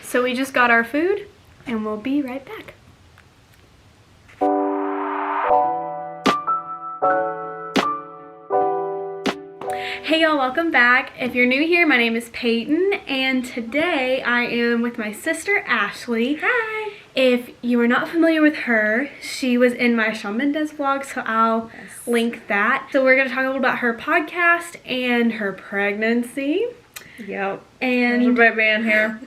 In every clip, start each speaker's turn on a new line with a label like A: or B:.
A: So we just got our food and we'll be right back. Hey y'all, welcome back. If you're new here, my name is Peyton, and today I am with my sister Ashley.
B: Hi!
A: If you are not familiar with her, she was in my Shawn Mendes vlog, so I'll link that. So we're going to talk a little about her podcast and her pregnancy.
B: Yep.
A: And
B: there's a baby in here.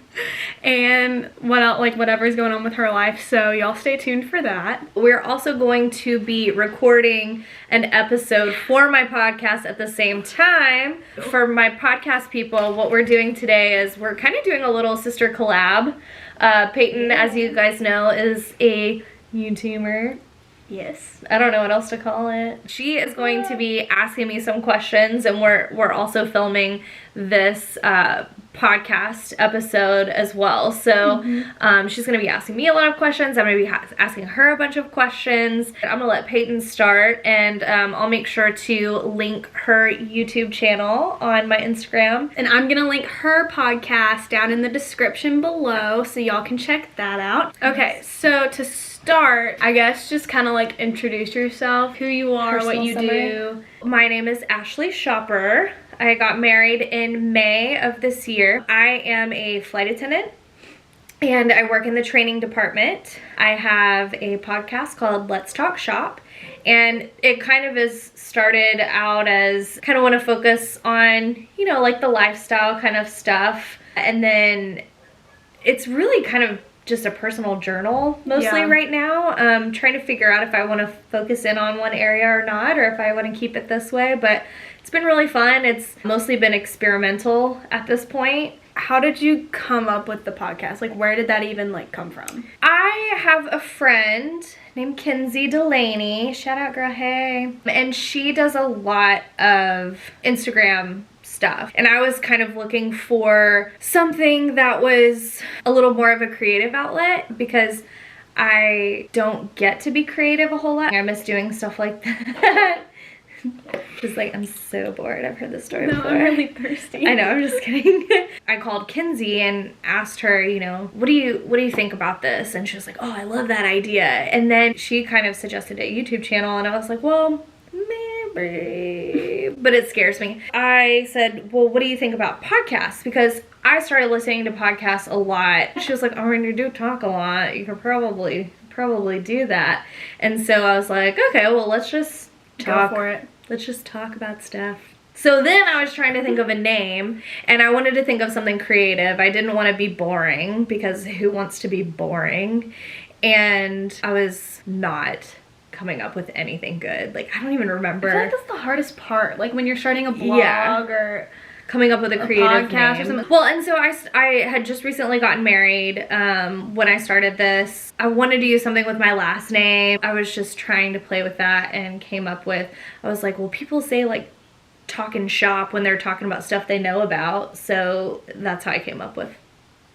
A: And what else, like whatever's going on with her life, so y'all stay tuned for that.
B: We're also going to be recording an episode for my podcast at the same time. For my podcast people, what we're doing today is we're kind of doing a little sister collab. Peyton, as you guys know, is a YouTuber.
A: Yes.
B: I don't know what else to call it. She is going to be asking me some questions, and we're also filming this podcast episode as well. So she's going to be asking me a lot of questions. I'm going to be asking her a bunch of questions. I'm going to let Peyton start, and I'll make sure to link her YouTube channel on my Instagram.
A: And I'm going to link her podcast down in the description below so y'all can check that out. Okay, so to start, I guess just kind of like introduce yourself, who you are, what you do.
B: My name is Ashley Shopper. I got married in May of this year. I am a flight attendant and I work in the training department. I have a podcast called Let's Talk Shop, and it kind of is started out as kind of want to focus on, you know, like the lifestyle kind of stuff, and then it's really kind of just a personal journal mostly right now. Trying to figure out if I want to focus in on one area or not, or if I want to keep it this way, but it's been really fun. It's mostly been experimental at this point.
A: How did you come up with the podcast? Like, where did that even like come from?
B: I have a friend named Kinsey Dulaney. Shout out, girl, hey. And she does a lot of Instagram stuff, and I was kind of looking for something that was a little more of a creative outlet, because I don't get to be creative a whole lot. I miss doing stuff like that. Just like, I'm so bored. I've heard this story before.
A: I'm really thirsty.
B: I know, I'm just kidding. I called Kinsey and asked her, you know, what do you think about this? And she was like, oh, I love that idea. And then she kind of suggested a YouTube channel, and I was like, well, maybe, but it scares me. I said, well, what do you think about podcasts? Because I started listening to podcasts a lot. She was like, oh, when you do talk a lot, you could probably do that. And so I was like, okay, well, let's just talk.
A: Go for it.
B: Let's just talk about stuff. So then I was trying to think of a name, and I wanted to think of something creative. I didn't want to be boring, because who wants to be boring? And I was not coming up with anything good. Like, I don't even remember.
A: I feel like that's the hardest part. Like when you're starting a blog or
B: coming up with a creative
A: podcast
B: name
A: or something.
B: Well, and so I had just recently gotten married when I started this. I wanted to use something with my last name. I was just trying to play with that and came up with, I was like, well, people say like talking shop when they're talking about stuff they know about. So that's how I came up with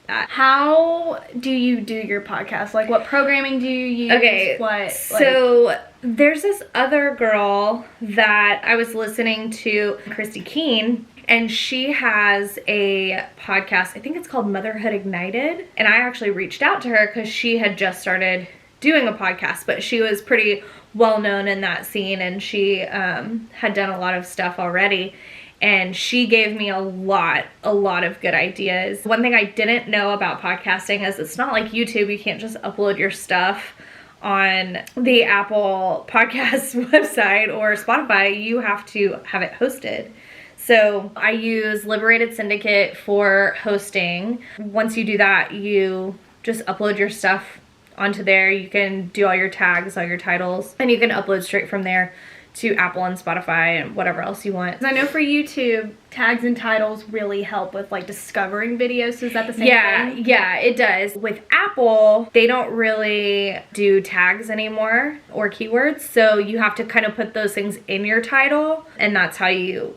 B: that.
A: How do you do your podcast? Like, what programming do you use?
B: Okay, so there's this other girl that I was listening to, Christy Keane, and she has a podcast. I think it's called Motherhood Ignited. And I actually reached out to her because she had just started doing a podcast, but she was pretty well known in that scene, and she had done a lot of stuff already. And she gave me a lot of good ideas. One thing I didn't know about podcasting is it's not like YouTube. You can't just upload your stuff on the Apple Podcast website or Spotify. You have to have it hosted. So I use Liberated Syndicate for hosting. Once you do that, you just upload your stuff onto there. You can do all your tags, all your titles, and you can upload straight from there to Apple and Spotify and whatever else you want.
A: I know for YouTube, tags and titles really help with like discovering videos. So is that the same thing?
B: Yeah, it does. With Apple, they don't really do tags anymore or keywords. So you have to kind of put those things in your title, and that's how you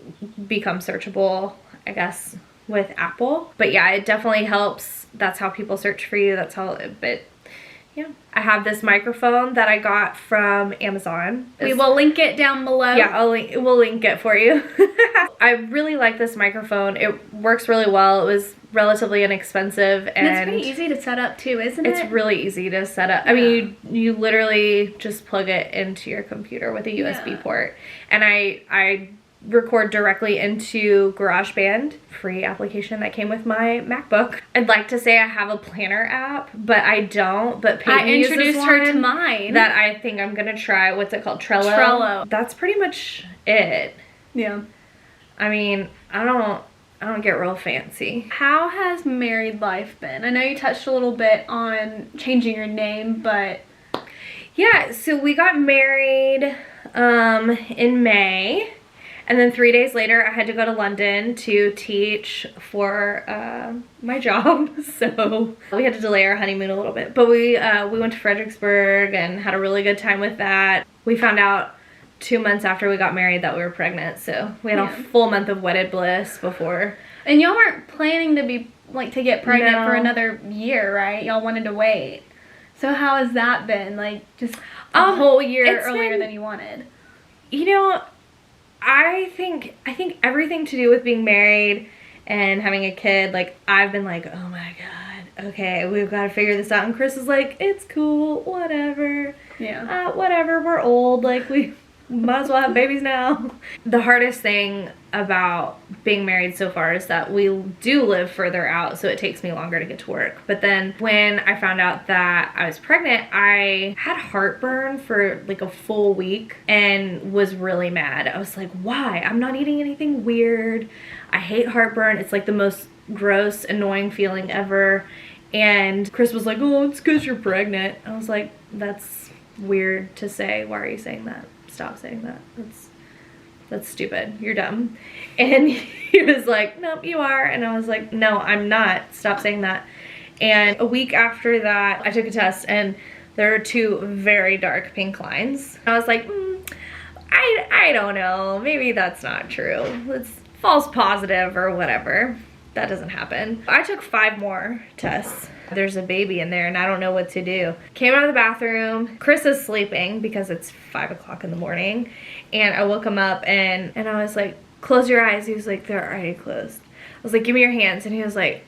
B: become searchable, I guess, with Apple. But yeah, it definitely helps. That's how people search for you. That's how, but Yeah. I have this microphone that I got from Amazon.
A: We will link it down below.
B: Yeah, we'll link it for you. I really like this microphone. It works really well. It was relatively inexpensive, and
A: it's pretty easy to set up too, isn't it?
B: It's really easy to set up. Yeah. I mean, you literally just plug it into your computer with a USB port. And I record directly into GarageBand, free application that came with my MacBook. I'd like to say I have a planner app, but I don't. But Peyton
A: introduced her to mine
B: that I think I'm gonna try. What's it called? Trello. That's pretty much it.
A: Yeah.
B: I mean, I don't get real fancy.
A: How has married life been? I know you touched a little bit on changing your name, but
B: yeah. So we got married in May. And then 3 days later, I had to go to London to teach for my job. So we had to delay our honeymoon a little bit. But we went to Fredericksburg and had a really good time with that. We found out 2 months after we got married that we were pregnant. So we had a full month of wedded bliss before.
A: And y'all weren't planning to get pregnant for another year, right? Y'all wanted to wait. So how has that been? Like, just a whole year earlier than you wanted?
B: You know, I think everything to do with being married and having a kid, like, I've been like, oh my god, okay, we've got to figure this out. And Chris is like, it's cool, whatever.
A: Yeah.
B: Whatever, we're old, like, we might as well have babies now. The hardest thing about being married so far is that we do live further out, so it takes me longer to get to work. But then when I found out that I was pregnant, I had heartburn for like a full week and was really mad. I was like, why? I'm not eating anything weird. I hate heartburn. It's like the most gross, annoying feeling ever. And Chris was like, oh, it's because you're pregnant. I was like, that's weird to say. Why are you saying that? Stop saying that. That's stupid. You're dumb. And he was like, nope, you are. And I was like, no, I'm not. Stop saying that. And a week after that, I took a test and there were 2 very dark pink lines. I was like, I don't know. Maybe that's not true. It's false positive or whatever. That doesn't happen. I took 5 more tests. There's a baby in there and I don't know what to do. Came out of the bathroom. Chris is sleeping because it's 5 o'clock in the morning. And I woke him up and I was like, close your eyes. He was like, they're already closed. I was like, give me your hands. And he was like,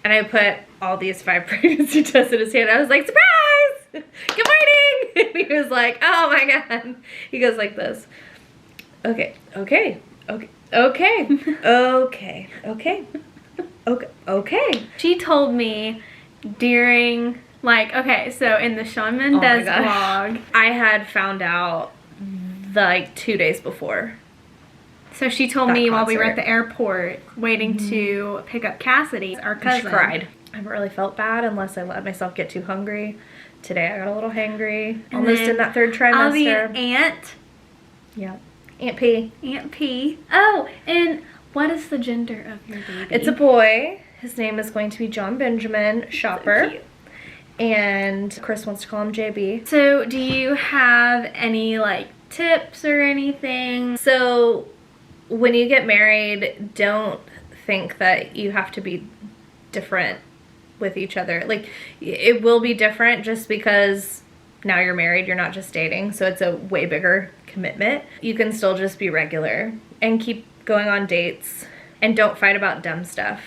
B: and I put all these 5 pregnancy tests in his hand. I was like, surprise! Good morning! And he was like, oh my god. He goes like this. Okay.
A: She told me during, like, okay, so in the Shawn Mendes vlog,
B: I had found out like 2 days before.
A: So she told me while we were at the airport waiting to pick up Cassidy, our cousin.
B: She cried. I haven't really felt bad unless I let myself get too hungry. Today I got a little hangry. Almost in that 3rd trimester.
A: I'll be an aunt.
B: Yeah. Aunt P.
A: Aunt P. Oh, and what is the gender of your baby?
B: It's a boy. His name is going to be John Benjamin Shopper.
A: So cute.
B: And Chris wants to call him JB.
A: So do you have any like tips or anything?
B: So when you get married, don't think that you have to be different with each other. Like, it will be different just because now you're married, you're not just dating, so it's a way bigger commitment. You can still just be regular and keep going on dates and don't fight about dumb stuff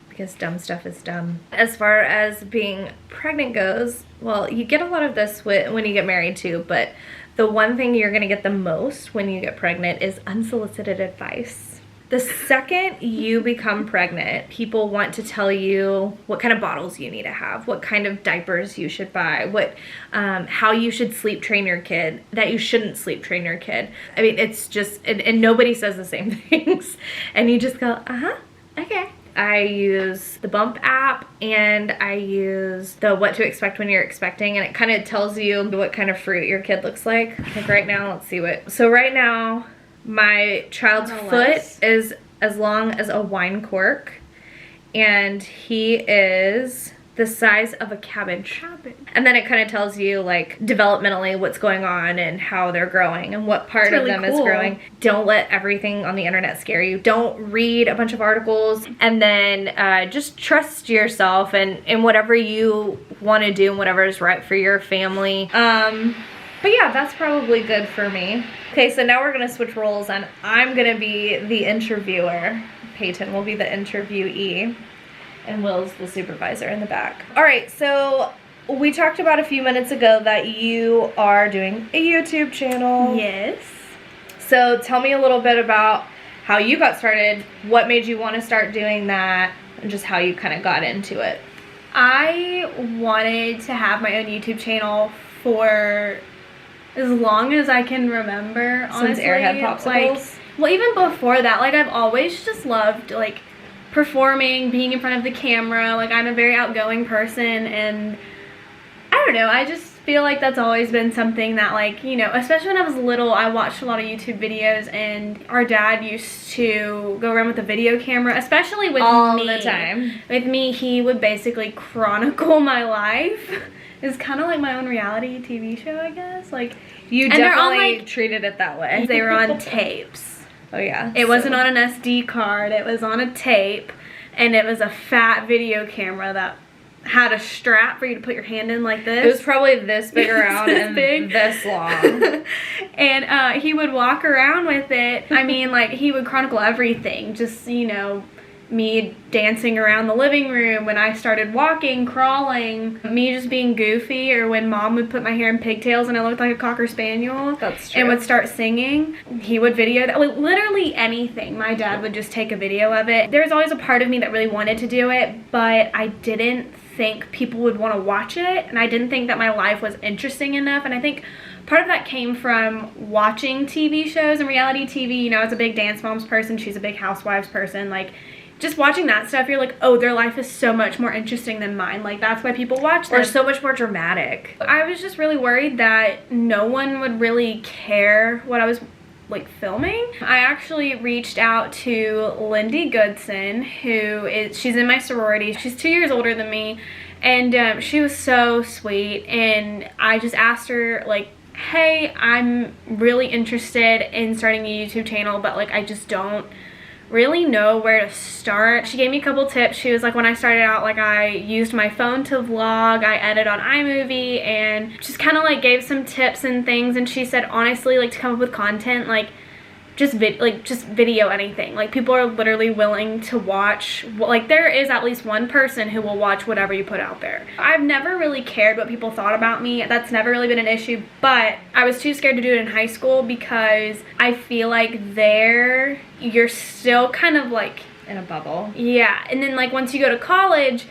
B: because dumb stuff is dumb. As far as being pregnant goes, well, you get a lot of this when you get married too, but the one thing you're gonna get the most when you get pregnant is unsolicited advice. The second you become pregnant, people want to tell you what kind of bottles you need to have, what kind of diapers you should buy, how you should sleep train your kid, that you shouldn't sleep train your kid. I mean, it's just, and nobody says the same things. And you just go, okay. I use the Bump app and I use the What to Expect When You're Expecting, and it kind of tells you what kind of fruit your kid looks like. Like right now, let's see what, so right now, my child's foot is as long as a wine cork, and he is the size of a cabbage. And then it kind of tells you like developmentally what's going on and how they're growing and what part of them is growing. Don't let everything on the internet scare you. Don't read a bunch of articles, and then just trust yourself and whatever you want to do and whatever is right for your family. But yeah, that's probably good for me. Okay, so now we're gonna switch roles and I'm gonna be the interviewer. Peyton will be the interviewee. And Will's the supervisor in the back. All right, so we talked about a few minutes ago that you are doing a YouTube channel.
A: Yes.
B: So tell me a little bit about how you got started, what made you want to start doing that, and just how you kind of got into it.
A: I wanted to have my own YouTube channel for as long as I can remember, honestly.
B: Since Airhead Popsicles?
A: Like, well, even before that, like, I've always just loved, like, performing, being in front of the camera. Like, I'm a very outgoing person, and I don't know, I just feel like that's always been something that, like, you know, especially when I was little, I watched a lot of YouTube videos, and our dad used to go around with a video camera, especially with
B: all
A: me.
B: the time.
A: With me, he would basically chronicle my life. It's kind of like my own reality TV show, I guess. Like,
B: you definitely treated it that way.
A: They were on tapes.
B: Oh yeah.
A: It wasn't on an SD card, it was on a tape, and it was a fat video camera that had a strap for you to put your hand in like this.
B: It was probably this big around and this long.
A: And he would walk around with it. I mean, like, he would chronicle everything, just, you know, me dancing around the living room, when I started walking, crawling, me just being goofy, or when mom would put my hair in pigtails and I looked like a Cocker Spaniel.
B: That's true.
A: And would start singing. He would video that. Like, literally anything. My dad would just take a video of it. There was always a part of me that really wanted to do it, but I didn't think people would want to watch it, and I didn't think that my life was interesting enough. And I think part of that came from watching TV shows and reality TV. You know, as a big Dance Moms person, she's a big Housewives person, like, just watching that stuff, you're like, oh, their life is so much more interesting than mine. Like, that's why people watch them.
B: Or so much more dramatic.
A: I was just really worried that no one would really care what I was, like, filming. I actually reached out to Lindy Goodson, she's in my sorority. She's 2 years older than me, and she was so sweet. And I just asked her, like, hey, I'm really interested in starting a YouTube channel, but, like, I just don't really know where to start. She gave me a couple tips. She was like, when I started out, like, I used my phone to vlog, I edit on iMovie, and just kind of like gave some tips and things. And she said, honestly, like, to come up with content, like, just video anything. Like, people are literally willing to watch. Like, there is at least one person who will watch whatever you put out there. I've never really cared what people thought about me. That's never really been an issue, but I was too scared to do it in high school because I feel like there you're still kind of like
B: in a bubble.
A: Yeah, and then, like, once you go to college,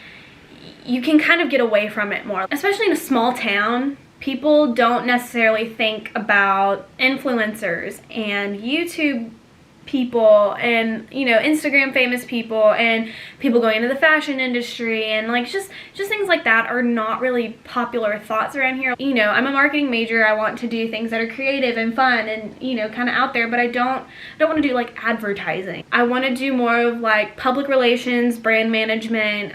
A: you can kind of get away from it more, especially in a small town. People don't necessarily think about influencers and YouTube people and, you know, Instagram famous people and people going into the fashion industry, and, like, just things like that are not really popular thoughts around here. You know, I'm a marketing major. I want to do things that are creative and fun and, you know, kind of out there, but I don't want to do, like, advertising. I want to do more of, like, public relations, brand management,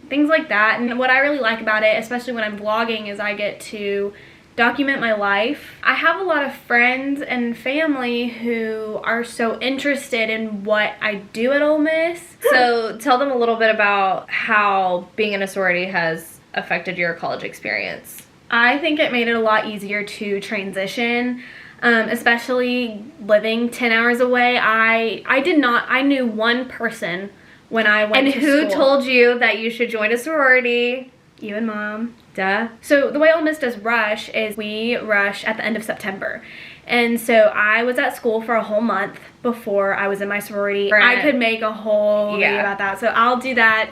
A: things like that. And what I really like about it, especially when I'm vlogging, is I get to document my life. I have a lot of friends and family who are so interested in what I do at Ole Miss.
B: So tell them a little bit about how being in a sorority has affected your college experience.
A: I think it made it a lot easier to transition, especially living 10 hours away. I knew one person when I went to school.
B: And who told you that you should join a sorority?
A: You and Mom.
B: Duh.
A: So the way Ole Miss does rush is we rush at the end of September. And so I was at school for a whole month before I was in my sorority. I could make a whole video about that. So I'll do that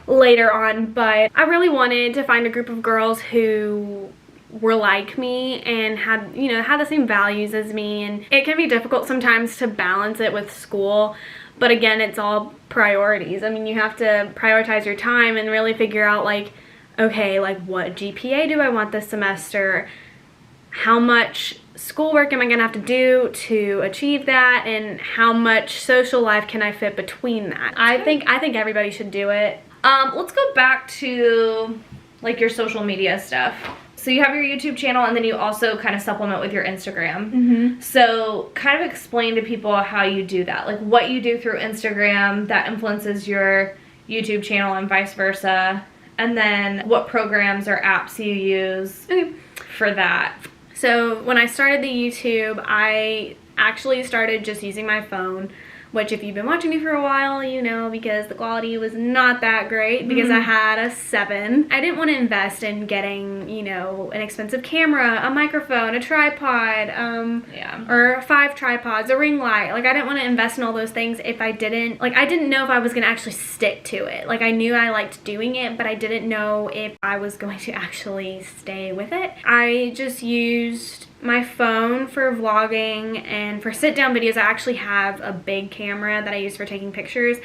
A: later on. But I really wanted to find a group of girls who were like me and had the same values as me. And it can be difficult sometimes to balance it with school. But again, it's all priorities. I mean, you have to prioritize your time and really figure out, like, okay, like, what GPA do I want this semester? How much schoolwork am I gonna have to do to achieve that, and how much social life can I fit between that? I think everybody should do it.
B: Let's go back to like your social media stuff. So you have your YouTube channel, and then you also kind of supplement with your Instagram. So kind of explain to people how you do that, like what you do through Instagram that influences your YouTube channel and vice versa, and then what programs or apps you use for that.
A: So when I started the YouTube, I actually started just using my phone, which if you've been watching me for a while, you know, because the quality was not that great because I had a 7. I didn't want to invest in getting, you know, an expensive camera, a microphone, a tripod, or 5 tripods, a ring light. Like, I didn't want to invest in all those things if I didn't, like, I didn't know if I was going to actually stick to it. Like, I knew I liked doing it, but I didn't know if I was going to actually stay with it. I just used my phone for vlogging, and for sit-down videos I actually have a big camera that I use for taking pictures,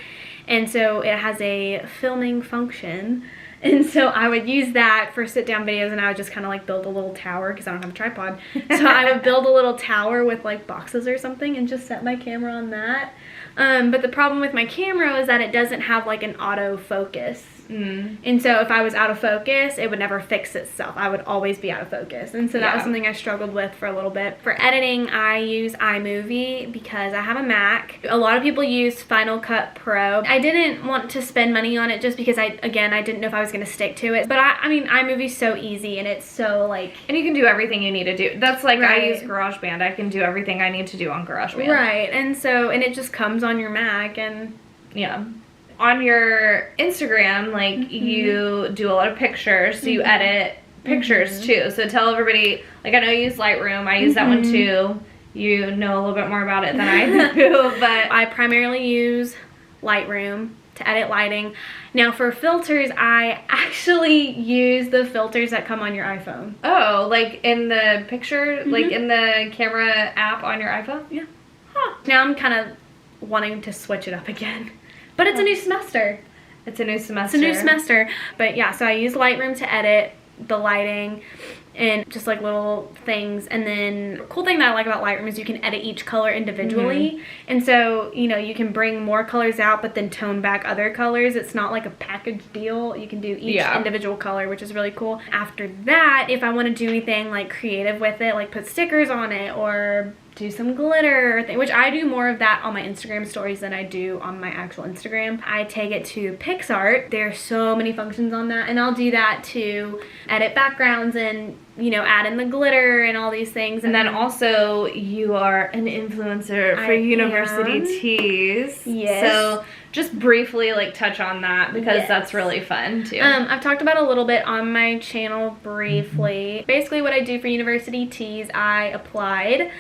A: and so it has a filming function, and so I would use that for sit-down videos, and I would just kind of like build a little tower because I don't have a tripod. So I would build a little tower with like boxes or something and just set my camera on that. But the problem with my camera is that it doesn't have like an autofocus. And so if I was out of focus, it would never fix itself. I would always be out of focus. And so that was something I struggled with for a little bit. For editing, I use iMovie because I have a Mac. A lot of people use Final Cut Pro. I didn't want to spend money on it just because I didn't know if I was going to stick to it. But I mean, iMovie's so easy, and it's so like...
B: And you can do everything you need to do. That's like, I use GarageBand. I can do everything I need to do on GarageBand.
A: Right. And so, and it just comes on your Mac, and...
B: Yeah. On your Instagram, like, you do a lot of pictures, so you edit pictures too. So tell everybody, like, I know you use Lightroom. I use that one too. You know a little bit more about it than I do, but
A: I primarily use Lightroom to edit lighting. Now for filters, I actually use the filters that come on your iPhone.
B: Oh, like in the picture, like in the camera app on your iPhone?
A: Yeah. Huh. Now I'm kind of wanting to switch it up again. But it's a new semester.
B: It's a new semester.
A: It's a new semester. But yeah, so I use Lightroom to edit the lighting and just like little things. And then the cool thing that I like about Lightroom is you can edit each color individually. And so, you know, you can bring more colors out but then tone back other colors. It's not like a package deal. You can do each individual color, which is really cool. After that, if I want to do anything like creative with it, like put stickers on it or do some glitter thing, which I do more of that on my Instagram stories than I do on my actual Instagram. I take it to Picsart. There's so many functions on that, and I'll do that to edit backgrounds and, you know, add in the glitter and all these things.
B: And then also you are an influencer for University Tees.
A: Yes.
B: So just briefly like touch on that because that's really fun too.
A: I've talked about a little bit on my channel briefly. Basically what I do for University Tees, I applied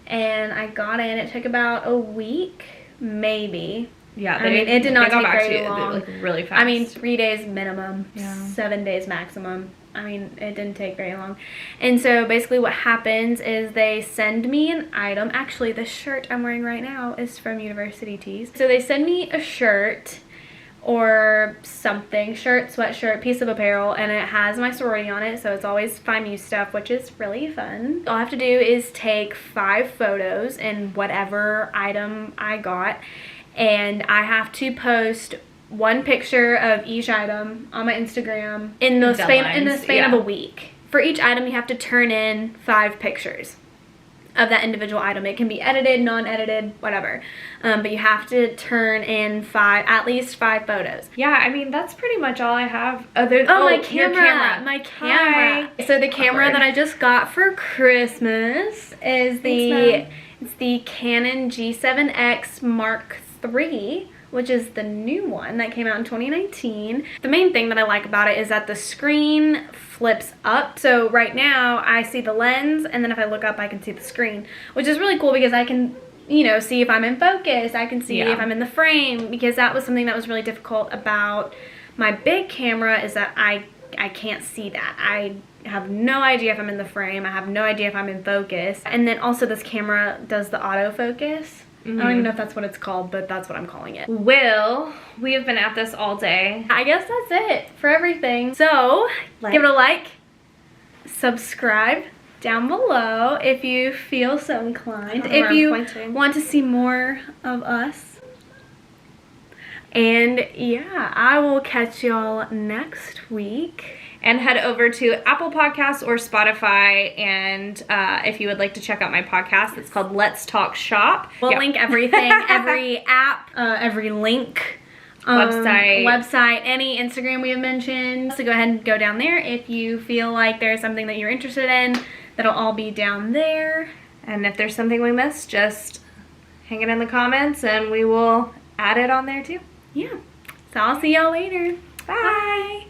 A: and I got in. It took about a week, maybe.
B: Yeah,
A: I mean, it did not take very long.
B: Like really fast.
A: I mean, 3 days minimum, 7 days maximum. I mean, it didn't take very long. And so basically what happens is they send me an item. Actually, the shirt I'm wearing right now is from University Tees. So they send me a shirt or something, shirt, sweatshirt, piece of apparel, and it has my sorority on it, so it's always FIMU stuff, which is really fun. All I have to do is take 5 photos in whatever item I got, and I have to post 1 picture of each item on my Instagram in the span of a week. For each item, you have to turn in 5 pictures of that individual item. It can be edited, non-edited, whatever. But you have to turn in at least 5 photos.
B: Yeah, I mean, that's pretty much all I have.
A: My camera. My camera. Hi. So the camera that I just got for Christmas is it's the Canon G7X Mark III, which is the new one that came out in 2019. The main thing that I like about it is that the screen flips up. So right now I see the lens, and then if I look up I can see the screen, which is really cool because I can, you know, see if I'm in focus. I can see if I'm in the frame, because that was something that was really difficult about my big camera, is that I can't see that. I have no idea if I'm in the frame. I have no idea if I'm in focus. And then also this camera does the autofocus. I don't even know if that's what it's called, but that's what I'm calling it.
B: Well, we have been at this all day.
A: I guess that's it for everything. So, give it a like, subscribe, down below if you feel so inclined. If you want to see more of us. And yeah, I will catch y'all next week.
B: And head over to Apple Podcasts or Spotify, and if you would like to check out my podcast, it's called Let's Talk Shop.
A: We'll link everything, every app, every link, website, any Instagram we have mentioned. So go ahead and go down there if you feel like there's something that you're interested in. That'll all be down there.
B: And if there's something we missed, just hang it in the comments and we will add it on there too.
A: Yeah. So I'll see y'all later.
B: Bye.